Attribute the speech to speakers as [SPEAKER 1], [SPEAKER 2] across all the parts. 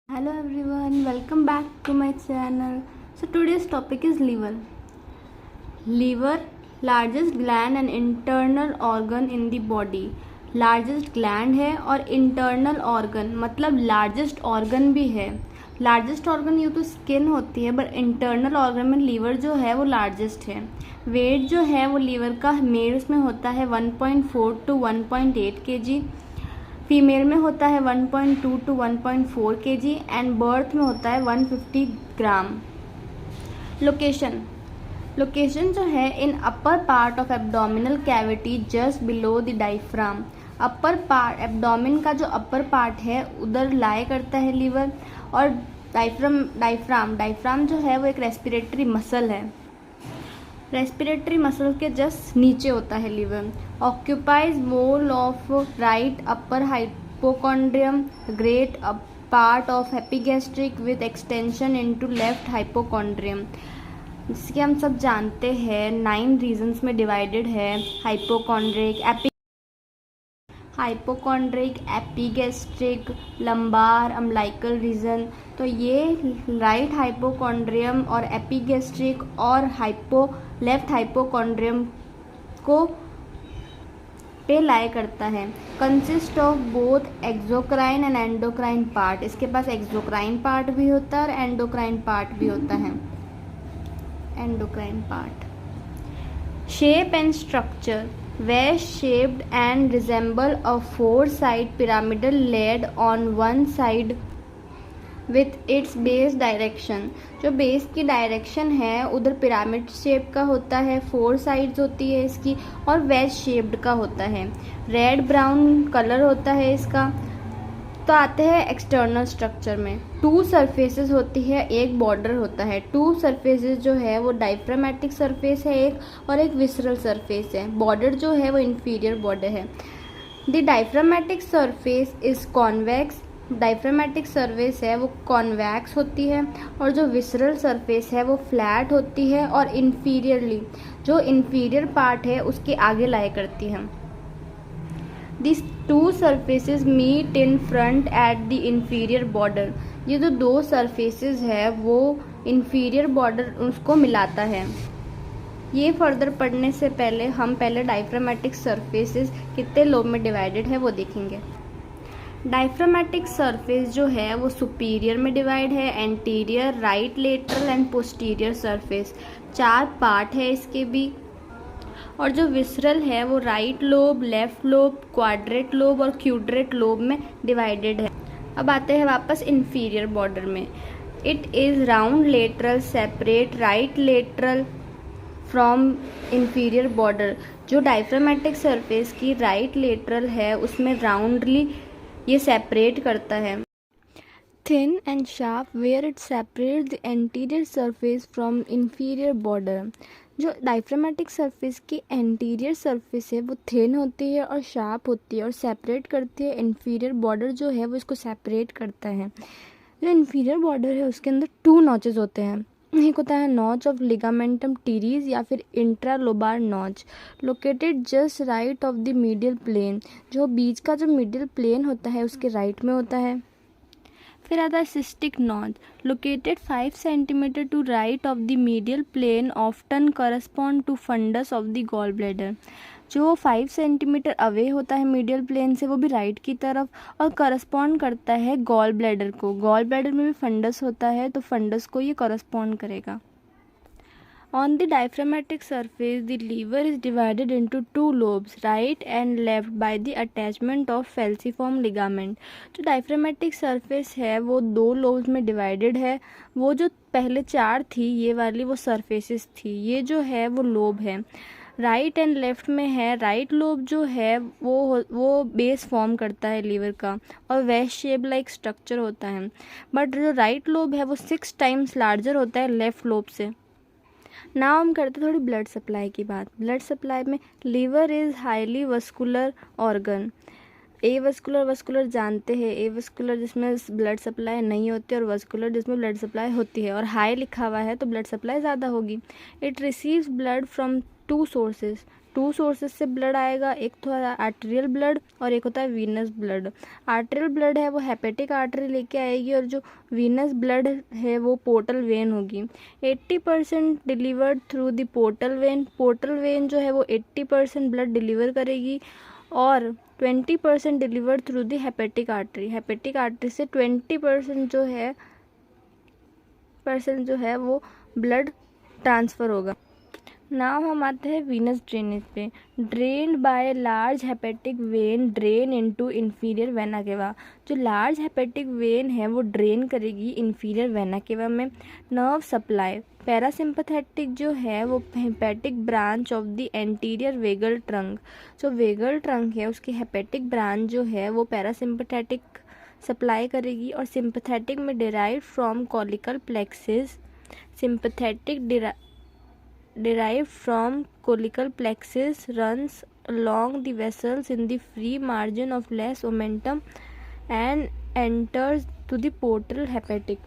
[SPEAKER 1] Hello everyone, welcome back to my channel. So today's topic is liver. Liver, largest gland and internal organ in the body. Largest gland है और internal organ मतलब largest organ भी है. Largest organ ये तो skin होती है, but internal organ में लीवर जो है वो लार्जेस्ट है. वेट जो है वो लीवर का मेल्स में होता है 1.4 to 1.8 kg. फीमेल में होता है 1.2 to 1.4 kg एंड बर्थ में होता है 150 ग्राम. लोकेशन जो है in upper part of abdominal cavity just below the diaphragm. Upper part abdomen का जो अपर पार्ट है उधर लाई करता है लीवर. और डायफ्राम जो है वो एक रेस्पिरेटरी मसल है. रेस्पिरेटरी मसल के जस्ट नीचे होता है liver. Occupies wall of right upper hypochondrium, great part of epigastric with extension into left hypochondrium. जिसके हम सब जानते हैं 9 रीजन्स में डिवाइडेड है. Hypochondriac, epigastric, lumbar, umbilical region. तो ये राइट हाइपोकॉन्ड्रियम और एपिगैस्ट्रिक और लेफ्ट हाइपोकॉन्ड्रियम को पे लाई करता है. Consist of both exocrine and endocrine part. इसके पास एक्सोक्राइन पार्ट भी होता है और एंडोक्राइन पार्ट भी होता है. Endocrine part. Shape and structure. Wedge shaped and resemble a 4-side pyramidal laid on one side with its base direction. जो बेस की डायरेक्शन है उधर पिरामिड शेप का होता है, 4 साइड्स होती है इसकी और वेज शेप्ड का होता है. रेड ब्राउन कलर होता है इसका. तो आते हैं एक्सटर्नल स्ट्रक्चर में. 2 सरफेसेस होती है, एक बॉर्डर होता है. 2 सरफेसेस जो है वो डायफ्रामेटिक सरफेस है एक और एक विसरल सरफेस है. बॉर्डर जो है वो इंफीरियर बॉर्डर है. The diaphragmatic surface is convex. Diaphragmatic surface है वो कॉन्वेक्स होती है और जो विसरल सरफेस है वो फ्लैट होती है और इंफीरियरली जो इंफीरियर पार्ट है उसके आगे लाई करती है. These 2 surfaces meet in front at the inferior border. ये जो 2 surfaces है वो inferior border उसको मिलाता है. ये फर्दर पढ़ने से पहले हम पहले डायफ्रामेटिक सरफेसेस कितने लोब में डिवाइडेड है वो देखेंगे. डायफ्रामेटिक सरफेस जो है वो सुपीरियर में डिवाइड है. Anterior, right lateral and posterior surface. 4 part है इसके भी. और जो विसरल है वो right lobe, left lobe, quadrate lobe और क्यूड्रेट लोब में डिवाइडेड है. अब आते हैं वापस इंफीरियर बॉर्डर में. It is round lateral, separate right lateral from inferior border. जो डायफ्रामेटिक सरफेस की राइट लेटरल है उसमें राउंडली ये सेपरेट करता है. Thin and sharp where it separate the anterior surface from inferior border. जो डायफ्रामेटिक सरफेस की एंटीरियर सरफेस है वो थिन होती है और शार्प होती है और सेपरेट करती है. इंफीरियर बॉर्डर जो है वो इसको सेपरेट करता है. जो इंफीरियर बॉर्डर है उसके अंदर 2 नॉचेस होते हैं. एक होता है नॉच ऑफ लिगामेंटम टीरीज या फिर intralobar notch, located just right of the medial plane. जो बीच का जो मीडियल प्लेन होता है उसके राइट में होता है. फिर आता है cystic notch, located 5 centimetre to right of the medial plane, often correspond to fundus of the gall bladder. जो 5 सेंटीमीटर अवे होता है मीडियल प्लेन से वो भी राइट की तरफ और करस्पॉन्ड करता है गॉल ब्लैडर को. गॉल ब्लैडर में भी फंडस होता है तो फंडस को ये करस्पॉन्ड करेगा. On the diaphragmatic surface, the liver is divided into 2 lobes, right and left, by the attachment of falciform ligament. जो diaphragmatic surface है वो 2 lobes में divided है. वो जो पहले 4 थी ये वाली वो surfaces थी, ये जो है वो lobe है. राइट एंड लेफ्ट में है. राइट लोब जो है वो बेस फॉर्म करता है लीवर का और वेज शेप लाइक स्ट्रक्चर होता है. बट जो राइट लोब है वो 6 टाइम्स लार्जर होता है लेफ्ट लोब से. नाउ हम करते थोड़ी ब्लड सप्लाई की बात. ब्लड सप्लाई में liver is highly vascular organ. Avascular जानते हैं. ए वस्कुलर जिसमें ब्लड सप्लाई नहीं होती और वस्कुलर जिसमें ब्लड सप्लाई होती है. और हाई लिखा हुआ है तो ब्लड सप्लाई ज़्यादा होगी. It receives blood from 2 sources. 2 sources से ब्लड आएगा, एक तो है आर्टेरियल ब्लड और एक होता है वीनस ब्लड। आर्टेरियल ब्लड है वो हेपेटिक आर्टरी लेके आएगी और जो वीनस ब्लड है वो पोर्टल वेन होगी। 80% delivered through the portal vein. Portal vein जो है वो 80% ब्लड डिलीवर करेगी और 20% delivered through the hepatic artery. Hepatic artery से 20% जो है वो ब्लड ट्रांसफ़र होगा। नाउ हम आते हैं वीनस ड्रेनेज पे। Drained by large hepatic when drain into inferior vena cava. जो लार्ज हेपेटिक वेन है वो ड्रेन करेगी इंफीरियर वेना केवा में। नर्व सप्लाई पैरासिम्पथेटिक जो है वो hepatic branch of the anterior vagal trunk. जो वेगल ट्रंक है उसकी हेपेटिक ब्रांच जो है वो पैरासिम्पथेटिक सप्लाई करेगी और सिंपथेटिक में derive from colical plexus. Sympathetic derived from colical plexus runs along the vessels in the free margin of less omentum and enters to the portal hepatic।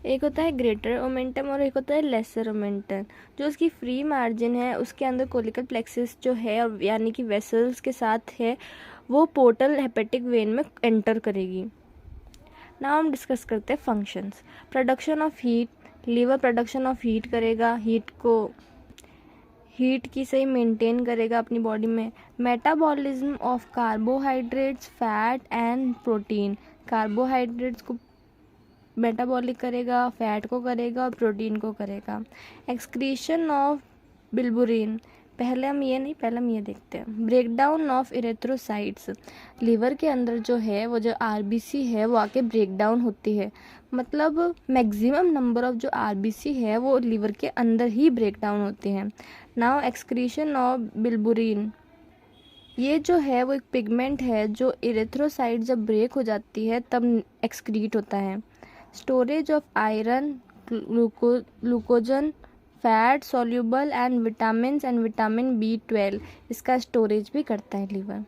[SPEAKER 1] एक होता है greater omentum और एक होता है लेसर ओमेंटम। जो उसकी फ्री मार्जिन है उसके अंदर कोलिकल प्लेक्सिस जो है यानी कि वेसल्स के साथ है वो पोर्टल हेपेटिक वेन में एंटर करेगी। नाउ हम डिस्कस करते हैं functions. Production of heat, liver production of heat करेगा, हीट की सही मेंटेन करेगा अपनी बॉडी में। Metabolism of carbohydrates, fat and protein. Carbohydrates को मेटाबॉलिक करेगा, फैट को करेगा और प्रोटीन को करेगा। एक्सक्रीशन ऑफ बिल्बुरिन, पहले हम ये देखते हैं। ब्रेकडाउन ऑफ इरेथ्रोसाइट्स, लीवर के अंदर जो है वो जो आरबीसी है वो आके ब्रेकडाउन होती है। मतलब मैक्सिमम नंबर ऑफ जो आरबीसी है वो लीवर के अंदर ही ब्रेकडाउन होते हैं। नाउ एक्सक्रीशन ऑफ बिल्बुरिन, ये जो है वो एक पिगमेंट है जो इरेथ्रोसाइट जब ब्रेक हो जाती है तब एक्सक्रीट होता है। Storage of iron, glucagon, fat soluble and vitamin B12, इसका स्टोरेज भी करता है लीवर।